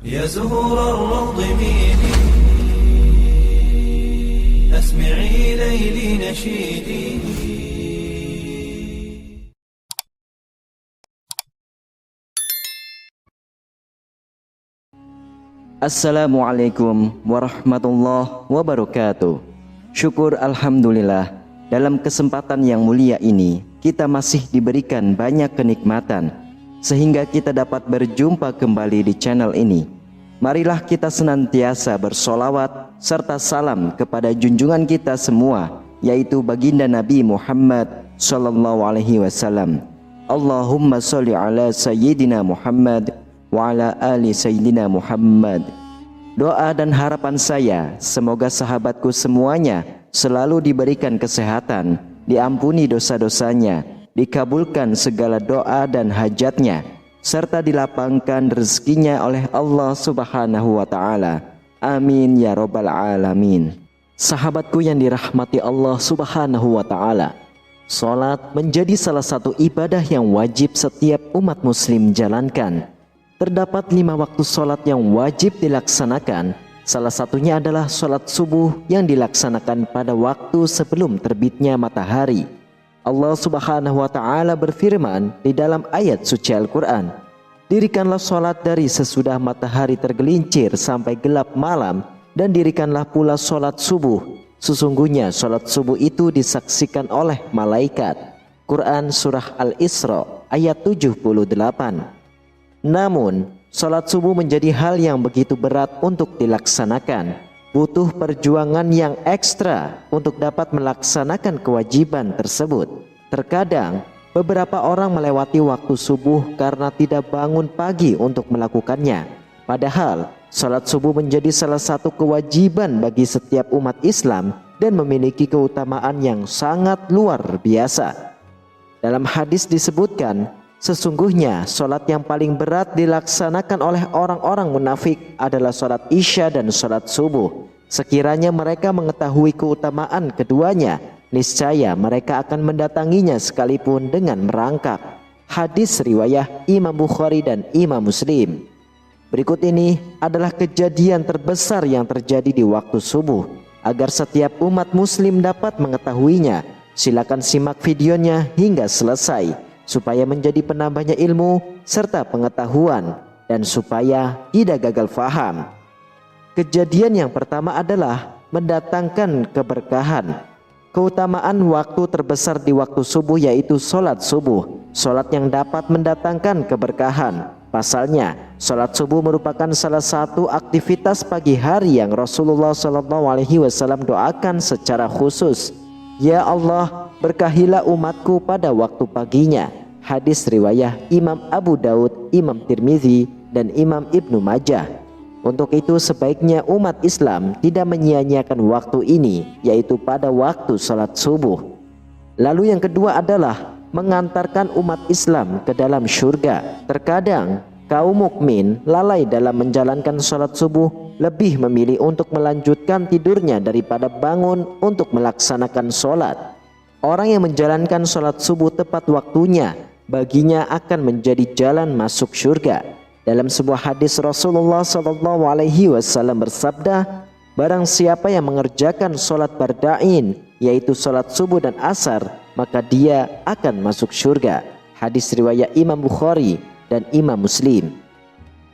يا زهور الروض ميدي أسمعي ليلي نشيدي. Assalamualaikum warahmatullahi wabarakatuh. Syukur alhamdulillah, dalam kesempatan yang mulia ini kita masih diberikan banyak kenikmatan sehingga kita dapat berjumpa kembali di channel ini. Marilah kita senantiasa bersolawat serta salam kepada junjungan kita semua, yaitu baginda Nabi Muhammad sallallahu alaihi wasallam. Allahumma sholli ala sayyidina Muhammad wa ala ali sayyidina Muhammad. Doa dan harapan saya, semoga sahabatku semuanya selalu diberikan kesehatan, diampuni dosa-dosanya, dikabulkan segala doa dan hajatnya, serta dilapangkan rezekinya oleh Allah Subhanahu wa Ta'ala. Amin ya Rabbal Alamin. Sahabatku yang dirahmati Allah Subhanahu wa Ta'ala, salat menjadi salah satu ibadah yang wajib setiap umat muslim jalankan. Terdapat 5 waktu salat yang wajib dilaksanakan. Salah satunya adalah salat subuh yang dilaksanakan pada waktu sebelum terbitnya matahari. Allah Subhanahu wa Ta'ala berfirman di dalam ayat suci Al-Quran, "Dirikanlah salat dari sesudah matahari tergelincir sampai gelap malam, dan dirikanlah pula salat subuh. Sesungguhnya salat subuh itu disaksikan oleh malaikat." Quran Surah Al-Isra ayat 78. Namun, salat subuh menjadi hal yang begitu berat untuk dilaksanakan. Butuh perjuangan yang ekstra untuk dapat melaksanakan kewajiban tersebut. Terkadang, beberapa orang melewati waktu subuh karena tidak bangun pagi untuk melakukannya. Padahal, salat subuh menjadi salah satu kewajiban bagi setiap umat Islam dan memiliki keutamaan yang sangat luar biasa. Dalam hadis disebutkan, sesungguhnya salat yang paling berat dilaksanakan oleh orang-orang munafik adalah salat Isya dan salat subuh. Sekiranya mereka mengetahui keutamaan keduanya, niscaya mereka akan mendatanginya sekalipun dengan merangkak. Hadis riwayah Imam Bukhari dan Imam Muslim. Berikut ini adalah kejadian terbesar yang terjadi di waktu subuh. Agar setiap umat muslim dapat mengetahuinya, silakan simak videonya hingga selesai, supaya menjadi penambahnya ilmu serta pengetahuan dan supaya tidak gagal faham. Kejadian yang pertama adalah mendatangkan keberkahan. Keutamaan waktu terbesar di waktu subuh yaitu sholat subuh, sholat yang dapat mendatangkan keberkahan. Pasalnya, sholat subuh merupakan salah satu aktivitas pagi hari yang Rasulullah SAW doakan secara khusus. Ya Allah, berkahilah umatku pada waktu paginya. Hadis riwayah Imam Abu Daud, Imam Tirmizi, dan Imam Ibnu Majah. Untuk itu sebaiknya umat Islam tidak menyia-nyiakan waktu ini, yaitu pada waktu salat subuh. Lalu yang kedua adalah mengantarkan umat Islam ke dalam surga. Terkadang kaum mukmin lalai dalam menjalankan salat subuh, lebih memilih untuk melanjutkan tidurnya daripada bangun untuk melaksanakan salat. Orang yang menjalankan salat subuh tepat waktunya, baginya akan menjadi jalan masuk surga. Dalam sebuah hadis Rasulullah SAW bersabda, barang siapa yang mengerjakan salat barda'in, yaitu salat subuh dan asar, maka dia akan masuk surga. Hadis riwayat Imam Bukhari dan Imam Muslim.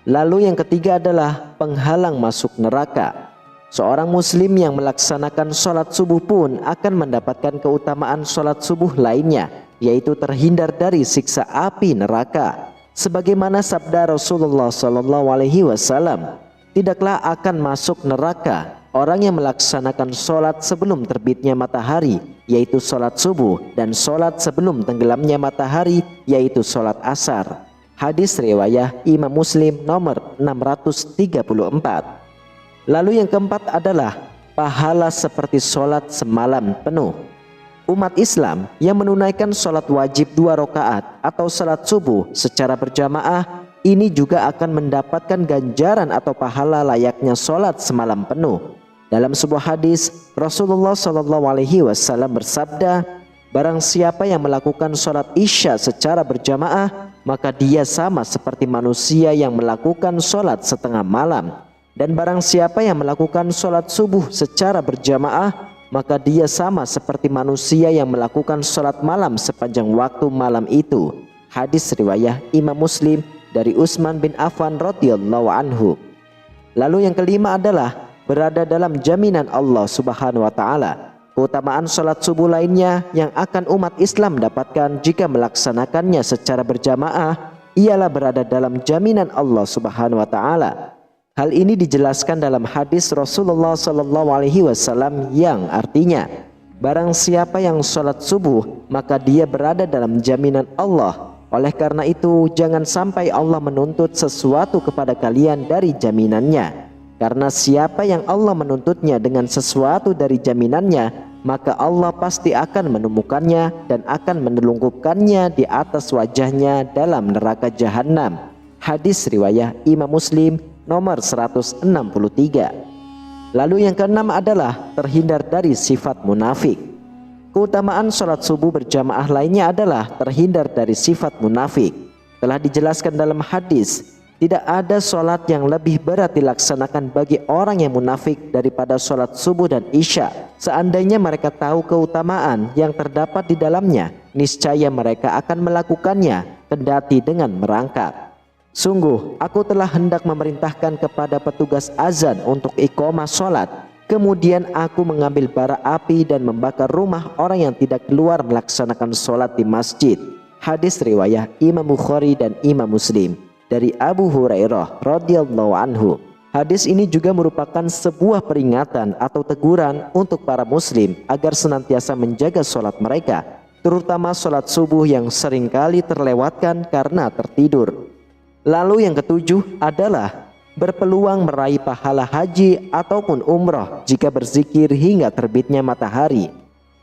Lalu yang ketiga adalah penghalang masuk neraka. Seorang muslim yang melaksanakan sholat subuh pun akan mendapatkan keutamaan sholat subuh lainnya, yaitu terhindar dari siksa api neraka. Sebagaimana sabda Rasulullah SAW, tidaklah akan masuk neraka orang yang melaksanakan sholat sebelum terbitnya matahari, yaitu sholat subuh, dan sholat sebelum tenggelamnya matahari, yaitu sholat asar. Hadis riwayah Imam Muslim nomor 634. Lalu yang keempat adalah pahala seperti sholat semalam penuh. Umat Islam yang menunaikan sholat wajib 2 rakaat atau sholat subuh secara berjamaah ini juga akan mendapatkan ganjaran atau pahala layaknya sholat semalam penuh. Dalam sebuah hadis Rasulullah SAW bersabda, barang siapa yang melakukan sholat isya secara berjamaah maka dia sama seperti manusia yang melakukan sholat setengah malam. Dan barang siapa yang melakukan sholat subuh secara berjamaah, maka dia sama seperti manusia yang melakukan sholat malam sepanjang waktu malam itu. Hadis riwayat Imam Muslim dari Utsman bin Affan radhiyallahu anhu. Lalu yang kelima adalah berada dalam jaminan Allah Subhanahu wa taala. Keutamaan sholat subuh lainnya yang akan umat Islam dapatkan jika melaksanakannya secara berjamaah ialah berada dalam jaminan Allah Subhanahu wa taala. Hal ini dijelaskan dalam hadis Rasulullah SAW yang artinya, barang siapa yang sholat subuh maka dia berada dalam jaminan Allah. Oleh karena itu jangan sampai Allah menuntut sesuatu kepada kalian dari jaminannya. Karena siapa yang Allah menuntutnya dengan sesuatu dari jaminannya, maka Allah pasti akan menemukannya dan akan menelungkupkannya di atas wajahnya dalam neraka jahanam. Hadis riwayat Imam Muslim nomor 163. Lalu yang keenam adalah terhindar dari sifat munafik. Keutamaan sholat subuh berjamaah lainnya adalah terhindar dari sifat munafik. Telah dijelaskan dalam hadis, tidak ada sholat yang lebih berat dilaksanakan bagi orang yang munafik daripada sholat subuh dan isya. Seandainya mereka tahu keutamaan yang terdapat di dalamnya, niscaya mereka akan melakukannya kendati dengan merangkak. Sungguh, aku telah hendak memerintahkan kepada petugas azan untuk iqamah sholat. Kemudian aku mengambil bara api dan membakar rumah orang yang tidak keluar melaksanakan sholat di masjid. Hadis riwayat Imam Bukhari dan Imam Muslim dari Abu Hurairah radhiyallahu anhu. Hadis ini juga merupakan sebuah peringatan atau teguran untuk para muslim agar senantiasa menjaga sholat mereka, terutama sholat subuh yang seringkali terlewatkan karena tertidur. Lalu yang ketujuh adalah berpeluang meraih pahala haji ataupun umrah jika berzikir hingga terbitnya matahari.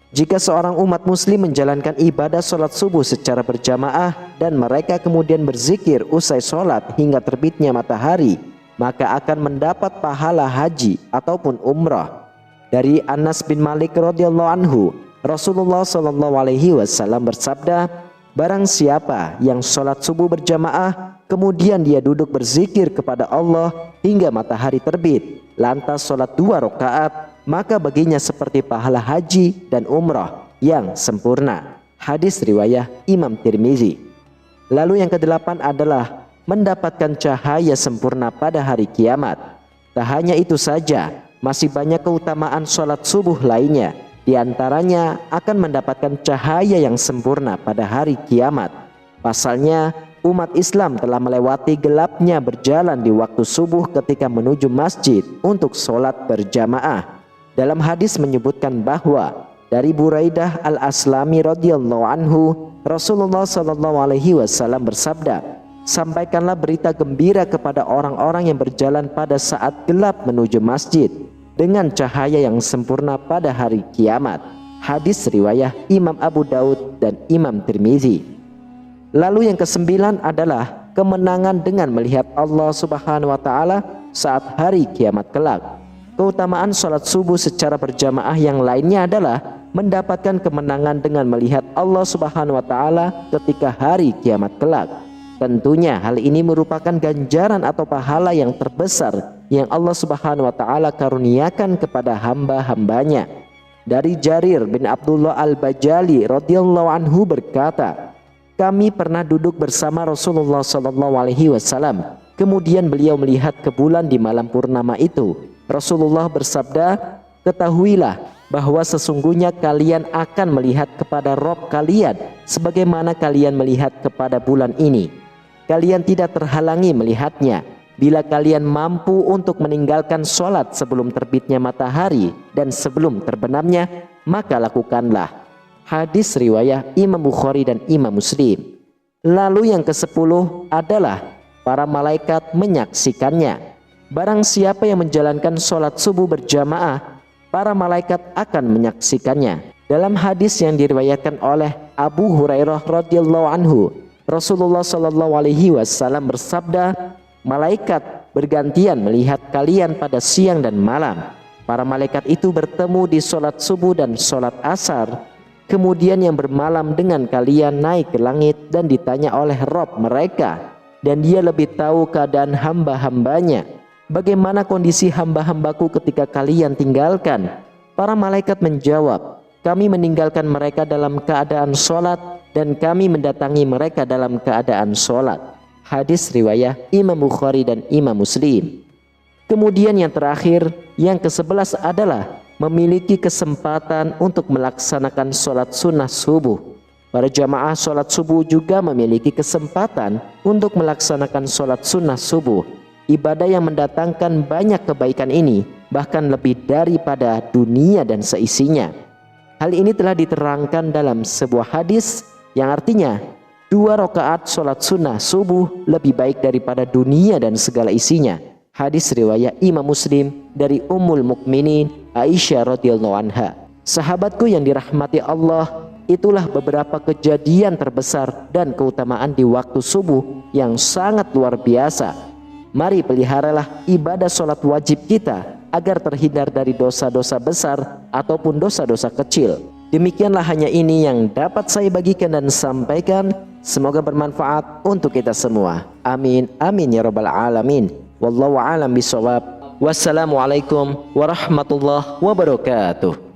Jika seorang umat muslim menjalankan ibadah sholat subuh secara berjamaah dan mereka kemudian berzikir usai sholat hingga terbitnya matahari, maka akan mendapat pahala haji ataupun umrah. Dari Anas bin Malik radhiyallahu anhu, Rasulullah SAW bersabda, barang siapa yang sholat subuh berjamaah kemudian dia duduk berzikir kepada Allah hingga matahari terbit, lantas sholat 2 rakaat, maka baginya seperti pahala haji dan umrah yang sempurna. Hadis riwayat Imam Tirmizi. Lalu yang kedelapan adalah mendapatkan cahaya sempurna pada hari kiamat. Tak hanya itu saja, masih banyak keutamaan sholat subuh lainnya. Di antaranya akan mendapatkan cahaya yang sempurna pada hari kiamat. Pasalnya, umat Islam telah melewati gelapnya berjalan di waktu subuh ketika menuju masjid untuk sholat berjamaah. Dalam hadis menyebutkan bahwa dari Buraidah al-Aslami radhiyallahu anhu, Rasulullah SAW bersabda, sampaikanlah berita gembira kepada orang-orang yang berjalan pada saat gelap menuju masjid dengan cahaya yang sempurna pada hari kiamat. Hadis riwayat Imam Abu Daud dan Imam Tirmizi. Lalu yang kesembilan adalah kemenangan dengan melihat Allah Subhanahu wa taala saat hari kiamat kelak. Keutamaan sholat subuh secara berjamaah yang lainnya adalah mendapatkan kemenangan dengan melihat Allah Subhanahu wa taala ketika hari kiamat kelak. Tentunya hal ini merupakan ganjaran atau pahala yang terbesar yang Allah Subhanahu wa taala karuniakan kepada hamba-hambanya. Dari Jarir bin Abdullah al-Bajali radhiyallahu anhu berkata, kami pernah duduk bersama Rasulullah SAW. Kemudian beliau melihat ke bulan di malam purnama itu. Rasulullah bersabda, ketahuilah bahwa sesungguhnya kalian akan melihat kepada Rob kalian sebagaimana kalian melihat kepada bulan ini. Kalian tidak terhalangi melihatnya bila kalian mampu untuk meninggalkan sholat sebelum terbitnya matahari dan sebelum terbenamnya, maka lakukanlah. Hadis riwayat Imam Bukhari dan Imam Muslim. Lalu yang ke-10 adalah para malaikat menyaksikannya. Barang siapa yang menjalankan sholat subuh berjamaah, para malaikat akan menyaksikannya. Dalam hadis yang diriwayatkan oleh Abu Hurairah radhiyallahu anhu, Rasulullah SAW bersabda, malaikat bergantian melihat kalian pada siang dan malam. Para malaikat itu bertemu di sholat subuh dan sholat asar. Kemudian yang bermalam dengan kalian naik ke langit dan ditanya oleh Rob mereka, dan dia lebih tahu keadaan hamba-hambanya. Bagaimana kondisi hamba-hambaku ketika kalian tinggalkan? Para malaikat menjawab, kami meninggalkan mereka dalam keadaan sholat dan kami mendatangi mereka dalam keadaan sholat. Hadis riwayat Imam Bukhari dan Imam Muslim. Kemudian yang terakhir, yang ke-11 adalah memiliki kesempatan untuk melaksanakan sholat sunnah subuh. Para jamaah sholat subuh juga memiliki kesempatan untuk melaksanakan sholat sunnah subuh. Ibadah yang mendatangkan banyak kebaikan ini bahkan lebih daripada dunia dan seisinya. Hal ini telah diterangkan dalam sebuah hadis yang artinya 2 rakaat sholat sunnah subuh lebih baik daripada dunia dan segala isinya. Hadis riwayat Imam Muslim dari Ummul Mukminin Aisyah radhiyallahu anha. Sahabatku yang dirahmati Allah, itulah beberapa kejadian terbesar dan keutamaan di waktu subuh yang sangat luar biasa. Mari peliharalah ibadah sholat wajib kita agar terhindar dari dosa-dosa besar ataupun dosa-dosa kecil. Demikianlah hanya ini yang dapat saya bagikan dan sampaikan. Semoga bermanfaat untuk kita semua. Amin, amin ya rabbal alamin. Wallahu a'lam bishawab. Wassalamualaikum warahmatullahi wabarakatuh.